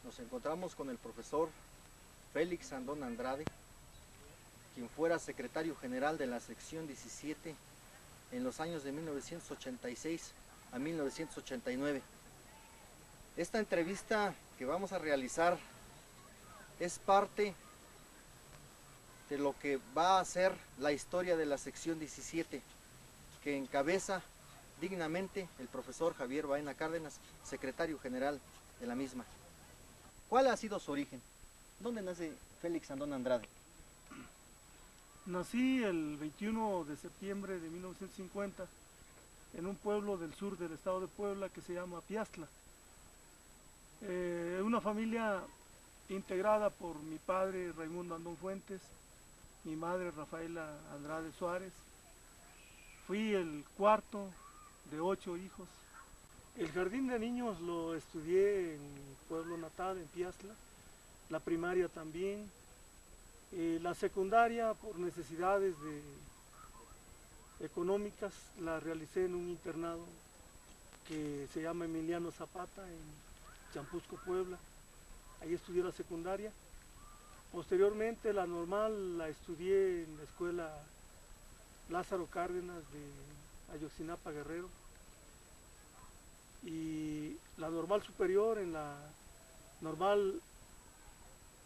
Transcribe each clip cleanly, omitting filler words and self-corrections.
Nos encontramos con el profesor Félix Andón Andrade, quien fuera secretario general de la sección 17 en los años de 1986 a 1989. Esta entrevista que vamos a realizar es parte de lo que va a ser la historia de la sección 17, que encabeza dignamente el profesor Javier Baena Cárdenas, secretario general de la misma. ¿Cuál ha sido su origen? ¿Dónde nace Félix Andón Andrade? Nací el 21 de septiembre de 1950 en un pueblo del sur del estado de Puebla que se llama Piastla. Una familia integrada por mi padre Raimundo Andón Fuentes, mi madre Rafaela Andrade Suárez. Fui el cuarto de 8 hijos. El jardín de niños lo estudié en mi pueblo natal, en Piastla, la primaria también, la secundaria por necesidades económicas la realicé en un internado que se llama Emiliano Zapata en Champusco, Puebla. Ahí estudié la secundaria. Posteriormente la normal la estudié en la escuela Lázaro Cárdenas de Ayotzinapa, Guerrero, y la normal superior en la normal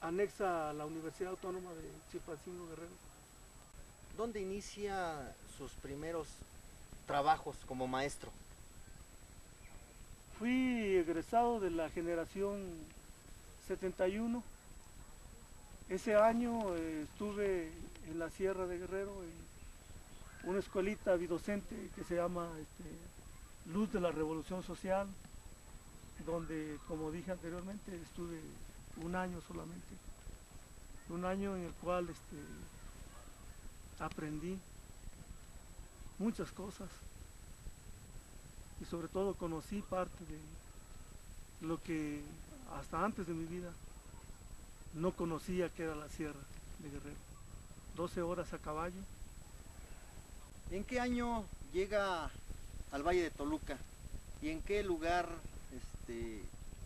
anexa a la Universidad Autónoma de Chilpancingo, Guerrero. ¿Dónde inicia sus primeros trabajos como maestro? Fui egresado de la generación 71. Ese año estuve en la Sierra de Guerrero en una escuelita bidocente que se llama Luz de la Revolución Social, donde, como dije anteriormente, estuve un año solamente. Un año en el cual aprendí muchas cosas y sobre todo conocí parte de lo que hasta antes de mi vida no conocía, que era la Sierra de Guerrero. 12 horas a caballo. ¿En qué año llega al Valle de Toluca y en qué lugar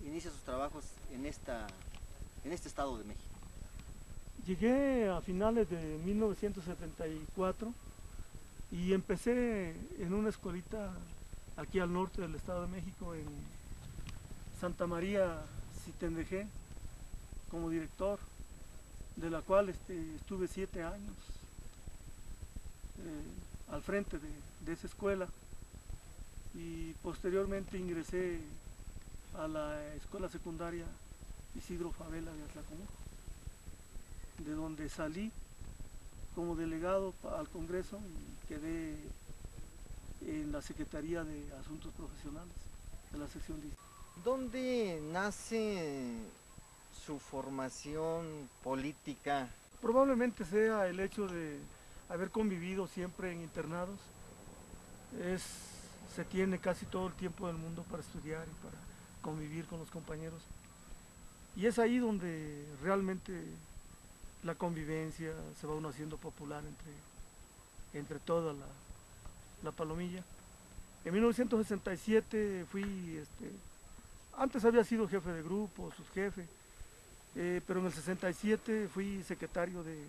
inicia sus trabajos en este estado de México? Llegué a finales de 1974 y empecé en una escuelita aquí al norte del estado de México, en Santa María Citendejé, como director, de la cual estuve 7 años al frente de esa escuela, y posteriormente ingresé a la escuela secundaria Isidro Favela de Atlacomulco, de donde salí como delegado al Congreso y quedé en la Secretaría de Asuntos Profesionales de la sección 10. ¿Dónde nace su formación política? Probablemente sea el hecho de haber convivido siempre en internados. Se tiene casi todo el tiempo del mundo para estudiar y para convivir con los compañeros. Y es ahí donde realmente la convivencia se va uno haciendo popular entre toda la palomilla. En 1967 fui, antes había sido jefe de grupo, subjefe, pero en el 67 fui secretario de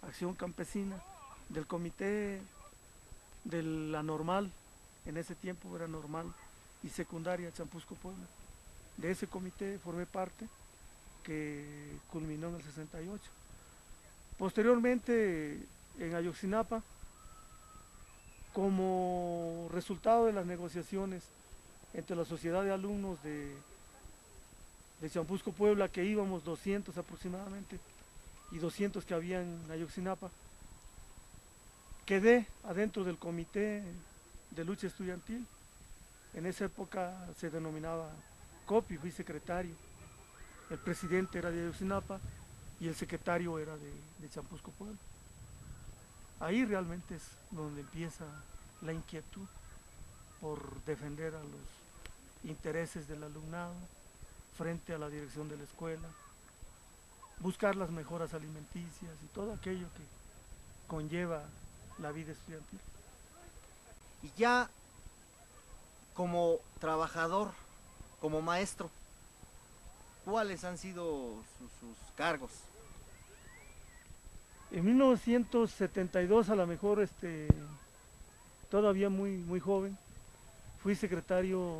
Acción Campesina, del comité de la normal, en ese tiempo era normal y secundaria Champusco, Puebla. De ese comité formé parte, que culminó en el 68. Posteriormente, en Ayotzinapa, como resultado de las negociaciones entre la sociedad de alumnos de Champusco, Puebla, que íbamos 200 aproximadamente, y 200 que había en Ayotzinapa, quedé adentro del comité de lucha estudiantil. En esa época se denominaba COPI, fui secretario. El presidente era de Ayotzinapa y el secretario era de Champusco, Puebla. Ahí realmente es donde empieza la inquietud por defender a los intereses del alumnado frente a la dirección de la escuela, buscar las mejoras alimenticias y todo aquello que conlleva la vida estudiantil. Y ya como trabajador, como maestro, ¿Cuáles han sido sus cargos? En 1972, a lo mejor todavía muy joven, fui secretario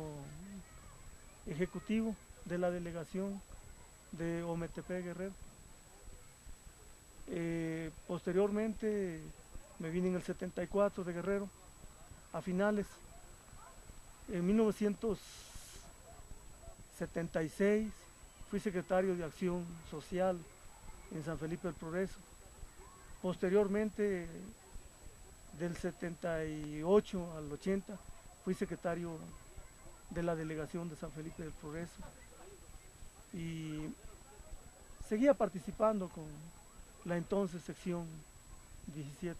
ejecutivo de la delegación de Ometepec Guerrero. Posteriormente me vine en el 74 de Guerrero, a finales. En 1976 fui secretario de Acción Social en San Felipe del Progreso. Posteriormente, del 78 al 80, fui secretario de la delegación de San Felipe del Progreso y seguía participando con la entonces sección 17,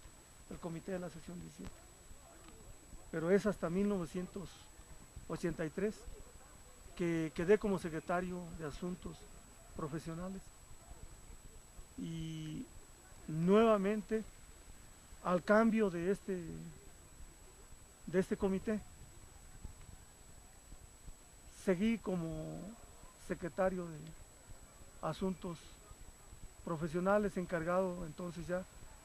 el comité de la sección 17. Pero es hasta 1983 que quedé como secretario de Asuntos Profesionales y nuevamente al cambio de este comité seguí como secretario de Asuntos Profesionales, encargado entonces ya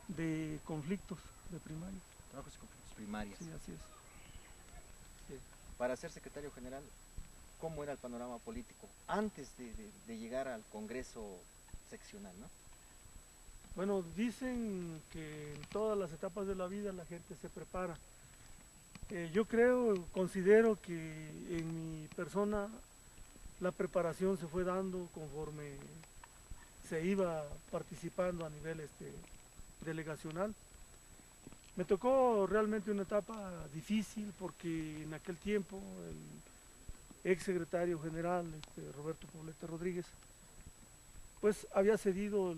de conflictos de primaria. Trabajos y conflictos primarios. Sí, así es. Sí. Para ser secretario general, ¿cómo era el panorama político antes de llegar al Congreso seccional, ¿no? Bueno, dicen que en todas las etapas de la vida la gente se prepara. Yo considero que en mi persona la preparación se fue dando conforme se iba participando a nivel delegacional. Me tocó realmente una etapa difícil porque en aquel tiempo el ex secretario general, Roberto Poblete Rodríguez, pues había cedido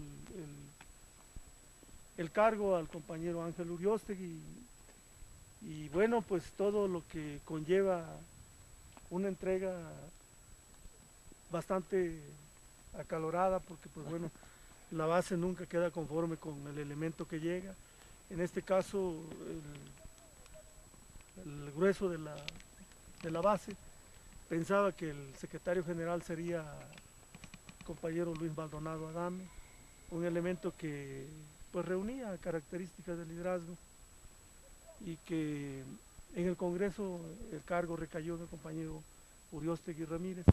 el cargo al compañero Ángel Uriostegui y bueno, pues todo lo que conlleva una entrega bastante acalorada porque pues bueno, la base nunca queda conforme con el elemento que llega. En este caso el grueso de la base pensaba que el secretario general sería el compañero Luis Maldonado Adame, un elemento que pues reunía características de liderazgo y que en el Congreso el cargo recayó en el compañero Uriostegui Ramírez,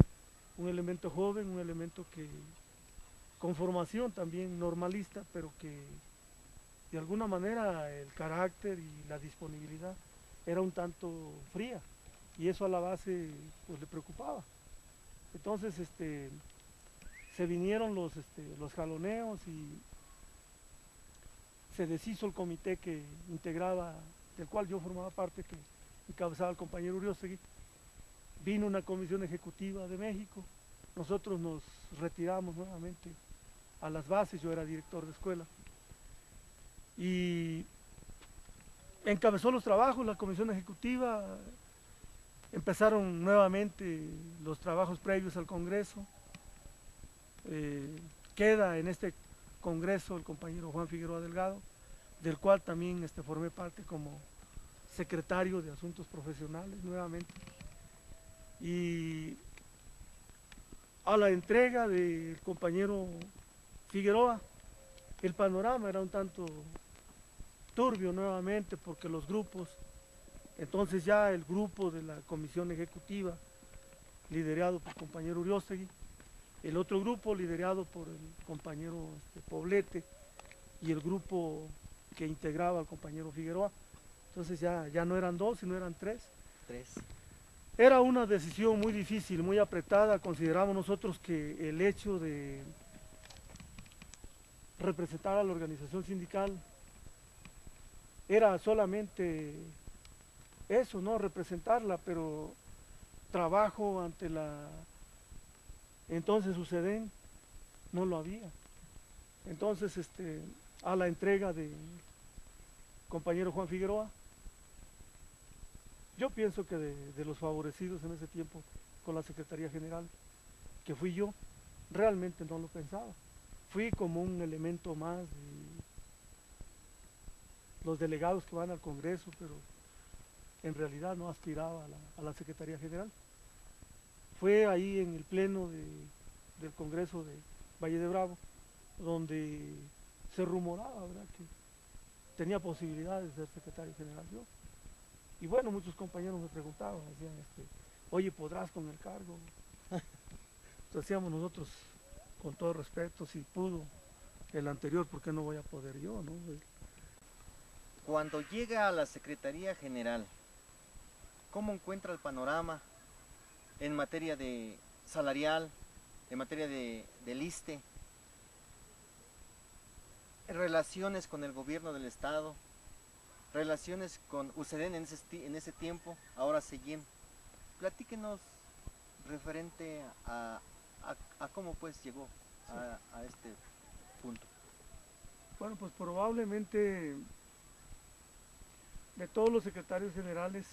un elemento joven, un elemento que con formación también normalista, pero que de alguna manera el carácter y la disponibilidad era un tanto fría y eso a la base pues le preocupaba. Entonces se vinieron los jaloneos y se deshizo el comité que integraba, del cual yo formaba parte, que encabezaba el compañero Uriostegui. Vino una comisión ejecutiva de México, nosotros nos retiramos nuevamente a las bases, yo era director de escuela, y encabezó los trabajos la comisión ejecutiva, empezaron nuevamente los trabajos previos al Congreso, queda en este Congreso el compañero Juan Figueroa Delgado, del cual también formé parte como secretario de Asuntos Profesionales nuevamente. Y a la entrega del compañero Figueroa, el panorama era un tanto turbio nuevamente porque los grupos, entonces ya el grupo de la comisión ejecutiva liderado por el compañero Uriostegui, el otro grupo liderado por el compañero Poblete y el grupo que integraba al compañero Figueroa, entonces ya no eran dos, sino eran tres. Era una decisión muy difícil, muy apretada. Consideramos nosotros que el hecho de representar a la organización sindical era solamente eso, ¿no? Representarla, pero trabajo ante la entonces SUCEDEN no lo había. Entonces a la entrega del compañero Juan Figueroa, yo pienso que de los favorecidos en ese tiempo con la Secretaría General, que fui yo, realmente no lo pensaba. Fui como un elemento más de los delegados que van al Congreso, pero en realidad no aspiraba a la Secretaría General. Fue ahí en el pleno del Congreso de Valle de Bravo, donde se rumoraba, ¿verdad?, que tenía posibilidades de ser secretario general yo. Y bueno, muchos compañeros me preguntaban, decían, oye, ¿podrás con el cargo? Entonces decíamos nosotros, con todo respeto, si pudo el anterior, ¿por qué no voy a poder yo, no? Cuando llega a la Secretaría General, ¿cómo encuentra el panorama en materia de salarial, en materia del ISSSTE, relaciones con el gobierno del estado, relaciones con UCEDEN en ese tiempo, ahora SEYEN? Platíquenos referente a cómo pues llegó a este punto. Bueno, pues probablemente de todos los secretarios generales,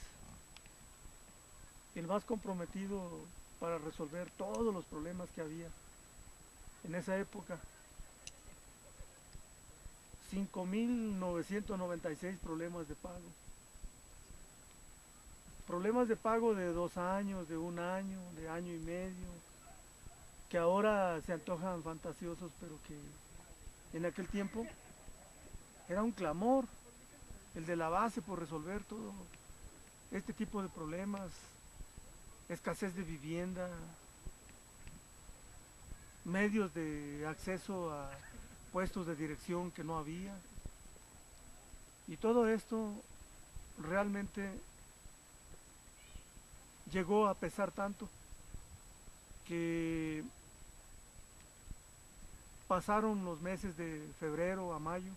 el más comprometido para resolver todos los problemas que había en esa época. 5.996 problemas de pago. Problemas de pago de 2 años, de 1 año, de año y medio, que ahora se antojan fantasiosos, pero que en aquel tiempo era un clamor, el de la base por resolver todo este tipo de problemas, escasez de vivienda, medios de acceso a puestos de dirección que no había. Y todo esto realmente llegó a pesar tanto que pasaron los meses de febrero a mayo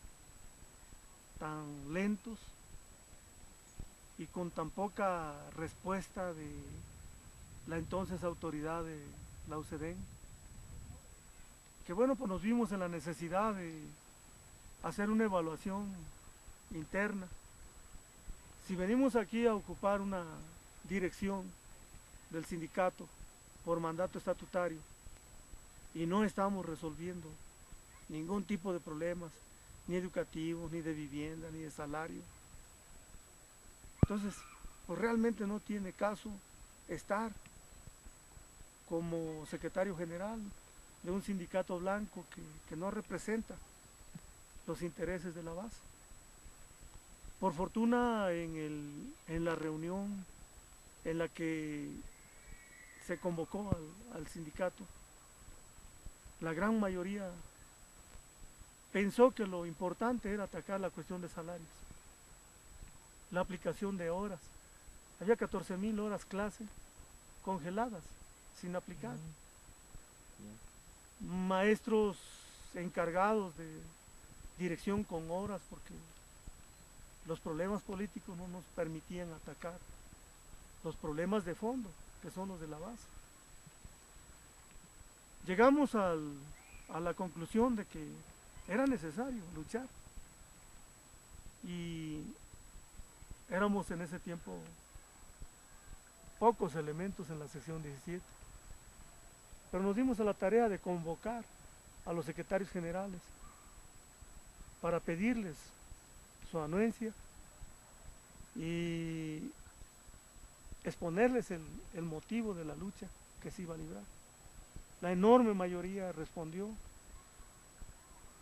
tan lentos y con tan poca respuesta de la entonces autoridad de la UCEDEN, que bueno, pues nos vimos en la necesidad de hacer una evaluación interna. Si venimos aquí a ocupar una dirección del sindicato por mandato estatutario y no estamos resolviendo ningún tipo de problemas, ni educativos, ni de vivienda, ni de salario, entonces pues realmente no tiene caso estar como secretario general de un sindicato blanco que no representa los intereses de la base. Por fortuna en la reunión en la que se convocó al sindicato, la gran mayoría pensó que lo importante era atacar la cuestión de salarios, la aplicación de horas. Había 14.000 horas clase congeladas, sin aplicar. Maestros encargados de dirección con horas porque los problemas políticos no nos permitían atacar los problemas de fondo, que son los de la base. Llegamos a la conclusión de que era necesario luchar y éramos en ese tiempo pocos elementos en la sección 17, pero nos dimos a la tarea de convocar a los secretarios generales para pedirles su anuencia y exponerles el motivo de la lucha que se iba a librar. La enorme mayoría respondió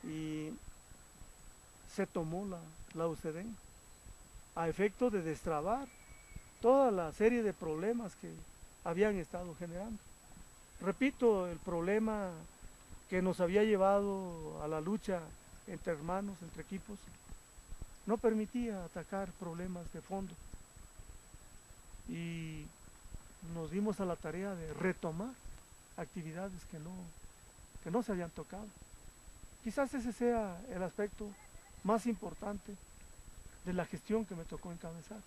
y se tomó la UCEDEN a efecto de destrabar toda la serie de problemas que habían estado generando. Repito, el problema que nos había llevado a la lucha entre hermanos, entre equipos, no permitía atacar problemas de fondo. Y nos dimos a la tarea de retomar actividades que no se habían tocado. Quizás ese sea el aspecto más importante de la gestión que me tocó encabezar,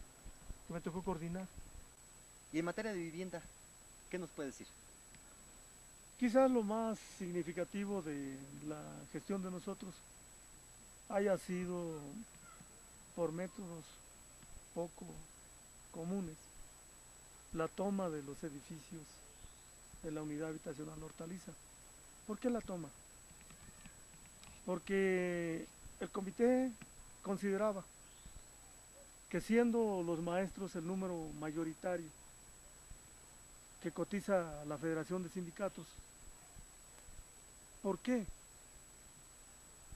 que me tocó coordinar. Y en materia de vivienda, ¿qué nos puede decir? Quizás lo más significativo de la gestión de nosotros haya sido por métodos poco comunes la toma de los edificios de la unidad habitacional Hortaliza. ¿Por qué la toma? Porque el comité consideraba que siendo los maestros el número mayoritario que cotiza la Federación de Sindicatos, ¿Por qué?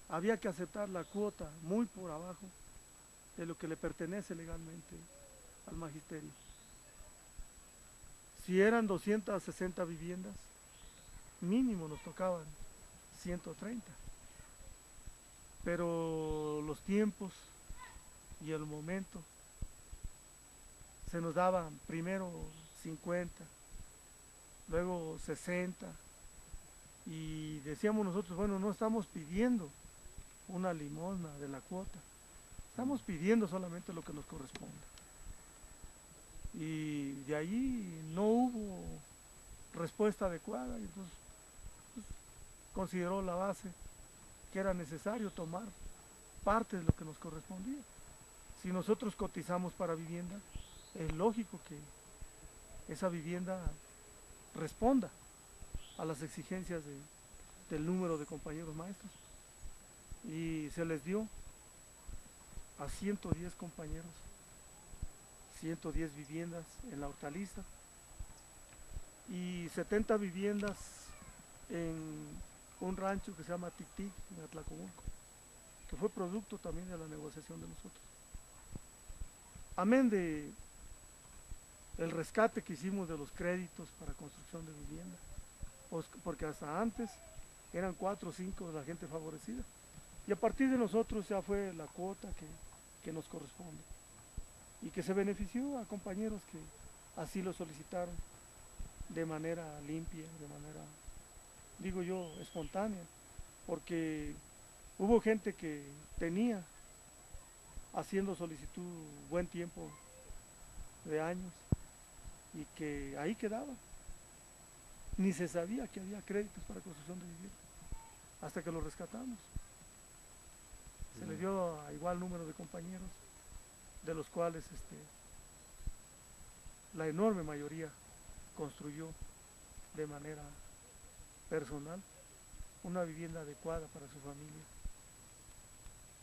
Había que aceptar la cuota muy por abajo de lo que le pertenece legalmente al magisterio. Si eran 260 viviendas, mínimo nos tocaban 130. Pero los tiempos y el momento se nos daban primero 50, luego 60, y decíamos nosotros, bueno, no estamos pidiendo una limosna de la cuota, estamos pidiendo solamente lo que nos corresponde. Y de ahí no hubo respuesta adecuada, y entonces pues, consideró la base que era necesario tomar parte de lo que nos correspondía. Si nosotros cotizamos para vivienda, es lógico que esa vivienda responda a las exigencias del número de compañeros maestros. Y se les dio a 110 compañeros 110 viviendas en la Hortaliza y 70 viviendas en un rancho que se llama Tic-Tic en Atlacomulco, que fue producto también de la negociación de nosotros. Amén de el rescate que hicimos de los créditos para construcción de vivienda, porque hasta antes eran 4 o 5 de la gente favorecida, y a partir de nosotros ya fue la cuota que nos corresponde, y que se benefició a compañeros que así lo solicitaron de manera limpia, de manera, digo yo, espontánea, porque hubo gente que tenía haciendo solicitud buen tiempo de años y que ahí quedaba. Ni se sabía que había créditos para construcción de vivienda hasta que lo rescatamos. Se le dio a igual número de compañeros, de los cuales la enorme mayoría construyó de manera personal una vivienda adecuada para su familia,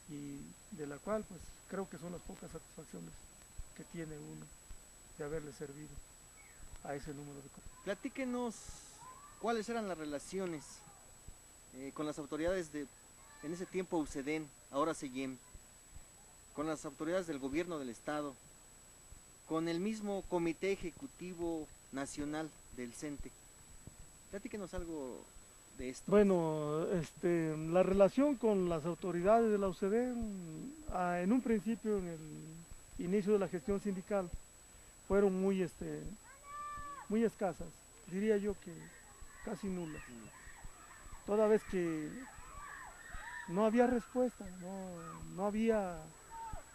y de la cual pues creo que son las pocas satisfacciones que tiene uno de haberle servido a ese número de compañeros. Platíquenos cuáles eran las relaciones con las autoridades en ese tiempo UCEDEN, ahora CEYEM, con las autoridades del gobierno del estado, con el mismo Comité Ejecutivo Nacional del CENTE. Platíquenos algo de esto. Bueno, la relación con las autoridades de la UCEDEN, en un principio, en el inicio de la gestión sindical, fueron muy escasas, diría yo que casi nulas, toda vez que no había respuesta, no había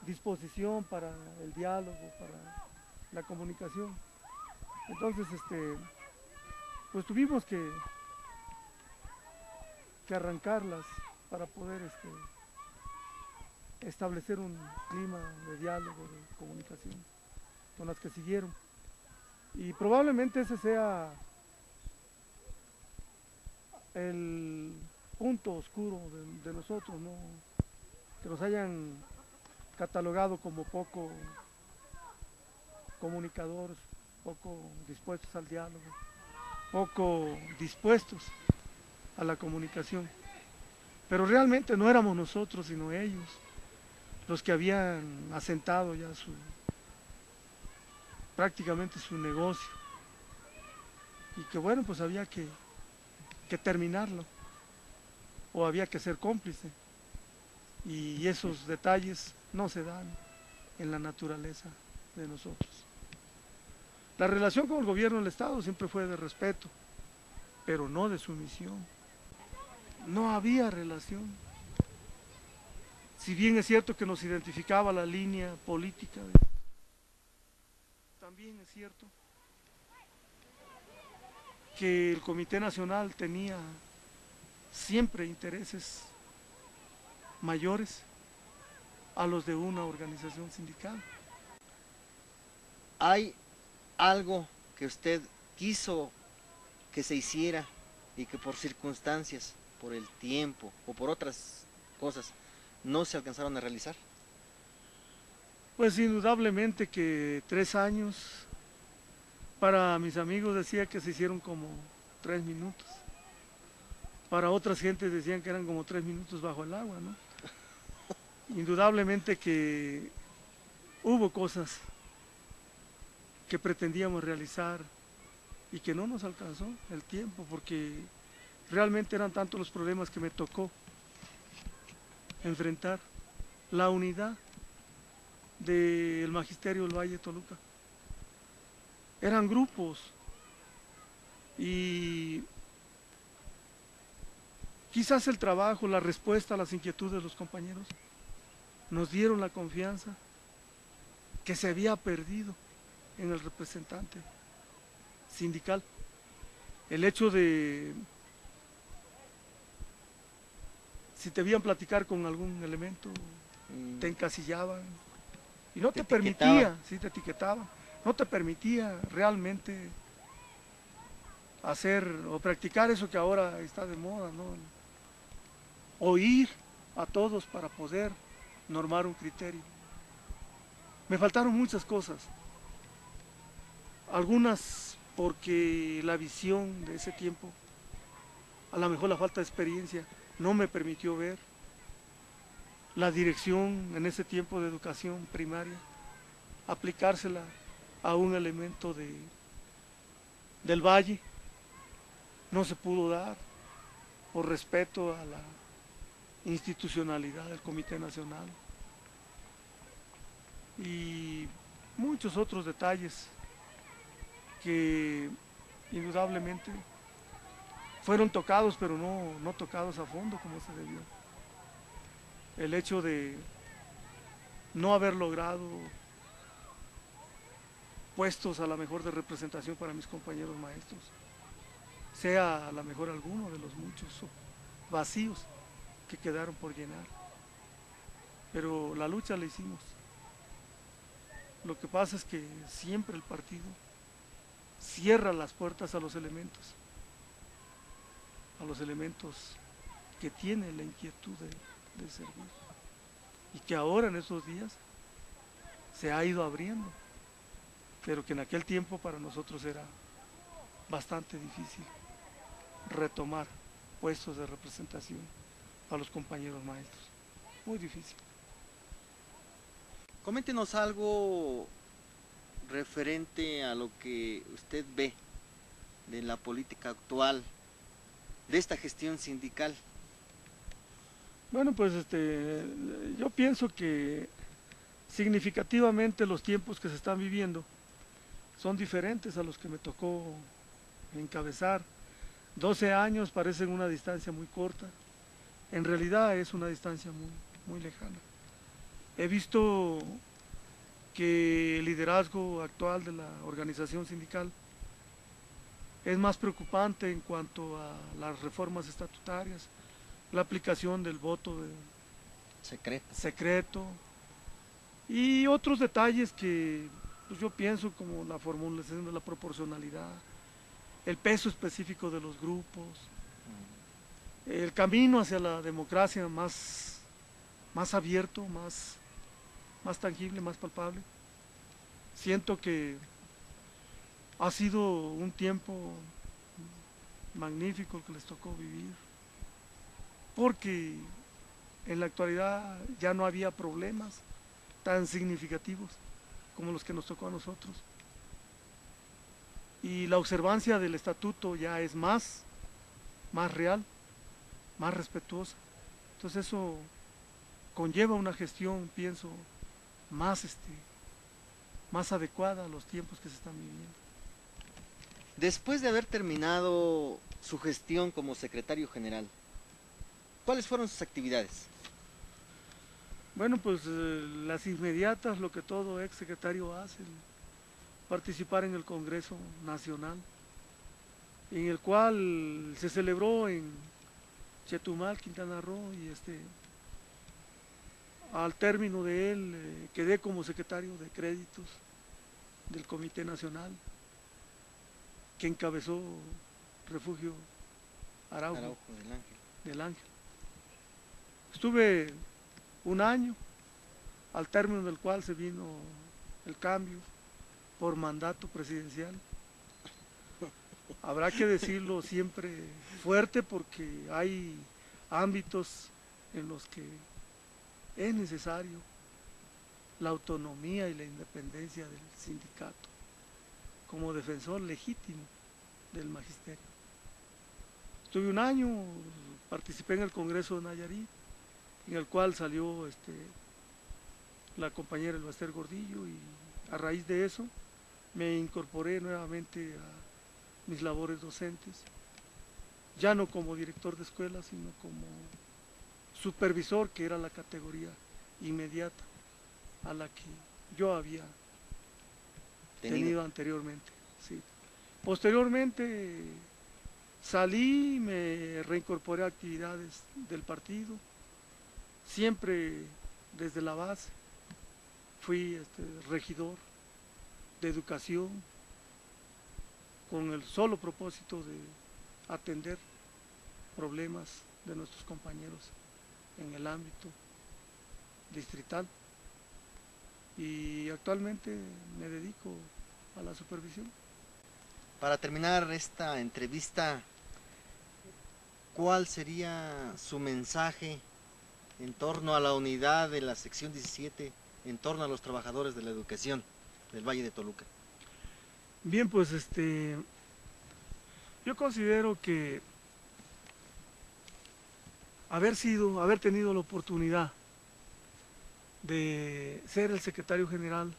disposición para el diálogo, para la comunicación. Entonces, pues tuvimos que arrancarlas para poder establecer un clima de diálogo, de comunicación con las que siguieron. Y probablemente ese sea el punto oscuro de nosotros, ¿no? Que nos hayan catalogado como poco comunicadores, poco dispuestos al diálogo, poco dispuestos a la comunicación. Pero realmente no éramos nosotros, sino ellos, los que habían asentado ya prácticamente su negocio, y que bueno, pues había que terminarlo, o había que ser cómplice, y esos detalles no se dan en la naturaleza de nosotros. La relación con el gobierno del estado siempre fue de respeto, pero no de sumisión. No había relación. Si bien es cierto que nos identificaba la línea política, también es cierto que el Comité Nacional tenía siempre intereses mayores a los de una organización sindical. ¿Hay algo que usted quiso que se hiciera y que por circunstancias, por el tiempo o por otras cosas no se alcanzaron a realizar? Pues indudablemente que 3 años, para mis amigos decía que se hicieron como 3 minutos, para otras gentes decían que eran como 3 minutos bajo el agua, ¿no? Indudablemente que hubo cosas que pretendíamos realizar y que no nos alcanzó el tiempo, porque realmente eran tantos los problemas que me tocó enfrentar. La unidad del Magisterio del Valle de Toluca. Eran grupos y quizás el trabajo, la respuesta a las inquietudes de los compañeros nos dieron la confianza que se había perdido en el representante sindical. El hecho de, si te veían platicar con algún elemento, te encasillaban y no te permitía, sí, te etiquetaban, no te permitía realmente hacer o practicar eso que ahora está de moda, ¿no? Oír a todos para poder normar un criterio. Me faltaron muchas cosas, algunas porque la visión de ese tiempo, a lo mejor la falta de experiencia, no me permitió ver. La dirección en ese tiempo de educación primaria, aplicársela a un elemento del Valle, no se pudo dar por respeto a la institucionalidad del Comité Nacional y muchos otros detalles que indudablemente fueron tocados, pero no tocados a fondo como se debió. El hecho de no haber logrado puestos a la mejor de representación para mis compañeros maestros, sea a la mejor alguno de los muchos vacíos que quedaron por llenar. Pero la lucha la hicimos. Lo que pasa es que siempre el partido cierra las puertas a los elementos que tienen la inquietud de servir. Y que ahora en esos días se ha ido abriendo, pero que en aquel tiempo para nosotros era bastante difícil retomar puestos de representación a los compañeros maestros. Muy difícil. Coméntenos algo referente a lo que usted ve de la política actual, de esta gestión sindical. Bueno, pues yo pienso que significativamente los tiempos que se están viviendo son diferentes a los que me tocó encabezar. 12 años parecen una distancia muy corta, en realidad es una distancia muy lejana. He visto que el liderazgo actual de la organización sindical es más preocupante en cuanto a las reformas estatutarias, la aplicación del voto secreto y otros detalles que pues, yo pienso como la formulación de la proporcionalidad, el peso específico de los grupos, el camino hacia la democracia más abierto, más tangible, más palpable. Siento que ha sido un tiempo magnífico el que les tocó vivir, porque en la actualidad ya no había problemas tan significativos como los que nos tocó a nosotros. Y la observancia del estatuto ya es más real, más respetuosa. Entonces eso conlleva una gestión, pienso, más adecuada a los tiempos que se están viviendo. Después de haber terminado su gestión como secretario general, ¿cuáles fueron sus actividades? Bueno, pues las inmediatas, lo que todo ex secretario hace, participar en el Congreso Nacional, en el cual se celebró en Chetumal, Quintana Roo, y al término de él quedé como secretario de créditos del Comité Nacional que encabezó Refugio Araujo del Ángel. Estuve un año, al término del cual se vino el cambio por mandato presidencial. Habrá que decirlo siempre fuerte porque hay ámbitos en los que es necesario la autonomía y la independencia del sindicato como defensor legítimo del magisterio. Estuve un año, participé en el Congreso de Nayarit, en el cual salió la compañera Elbaster Gordillo, y a raíz de eso me incorporé nuevamente a mis labores docentes, ya no como director de escuela, sino como supervisor, que era la categoría inmediata a la que yo había tenido anteriormente. Sí. Posteriormente salí, me reincorporé a actividades del partido, siempre desde la base. Fui regidor de educación con el solo propósito de atender problemas de nuestros compañeros en el ámbito distrital, y actualmente me dedico a la supervisión. Para terminar esta entrevista, ¿cuál sería su mensaje en torno a la unidad de la sección 17, en torno a los trabajadores de la educación del Valle de Toluca? Bien, pues yo considero que haber tenido la oportunidad de ser el secretario general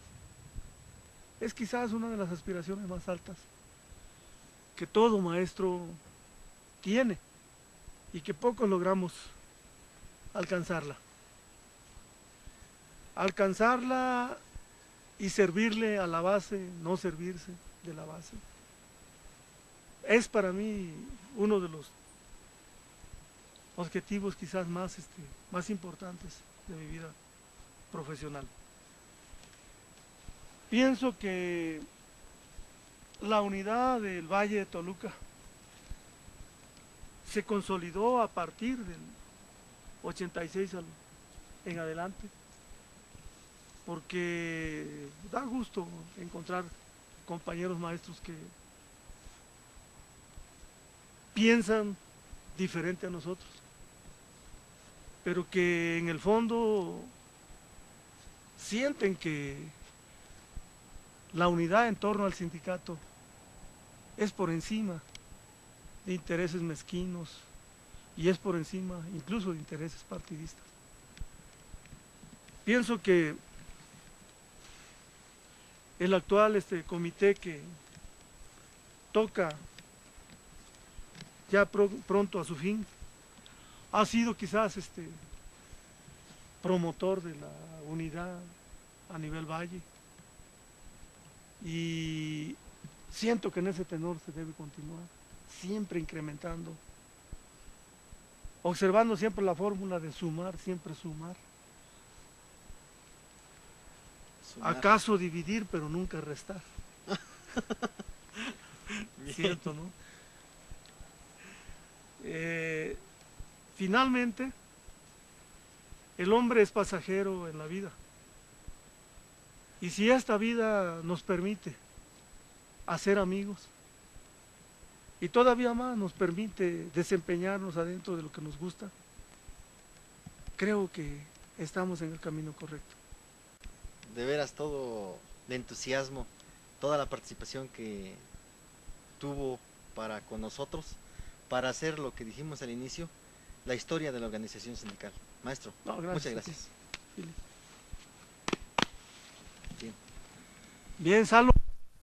es quizás una de las aspiraciones más altas que todo maestro tiene y que pocos logramos alcanzarla. Alcanzarla y servirle a la base, no servirse de la base, es para mí uno de los objetivos quizás más importantes de mi vida profesional. Pienso que la unidad del Valle de Toluca se consolidó a partir del 86 en adelante, porque da gusto encontrar compañeros maestros que piensan diferente a nosotros, pero que en el fondo sienten que la unidad en torno al sindicato es por encima de intereses mezquinos y es por encima incluso de intereses partidistas. Pienso que el actual comité que toca ya pronto a su fin ha sido quizás promotor de la unidad a nivel valle, y siento que en ese tenor se debe continuar, siempre incrementando, observando siempre la fórmula de sumar, siempre sumar. ¿Acaso dividir pero nunca restar? Cierto, ¿no? Finalmente, el hombre es pasajero en la vida, y si esta vida nos permite hacer amigos y todavía más nos permite desempeñarnos adentro de lo que nos gusta, creo que estamos en el camino correcto. De veras, todo el entusiasmo, toda la participación que tuvo para con nosotros, para hacer lo que dijimos al inicio, la historia de la organización sindical. Maestro, no, gracias, muchas gracias. Bien, Salo.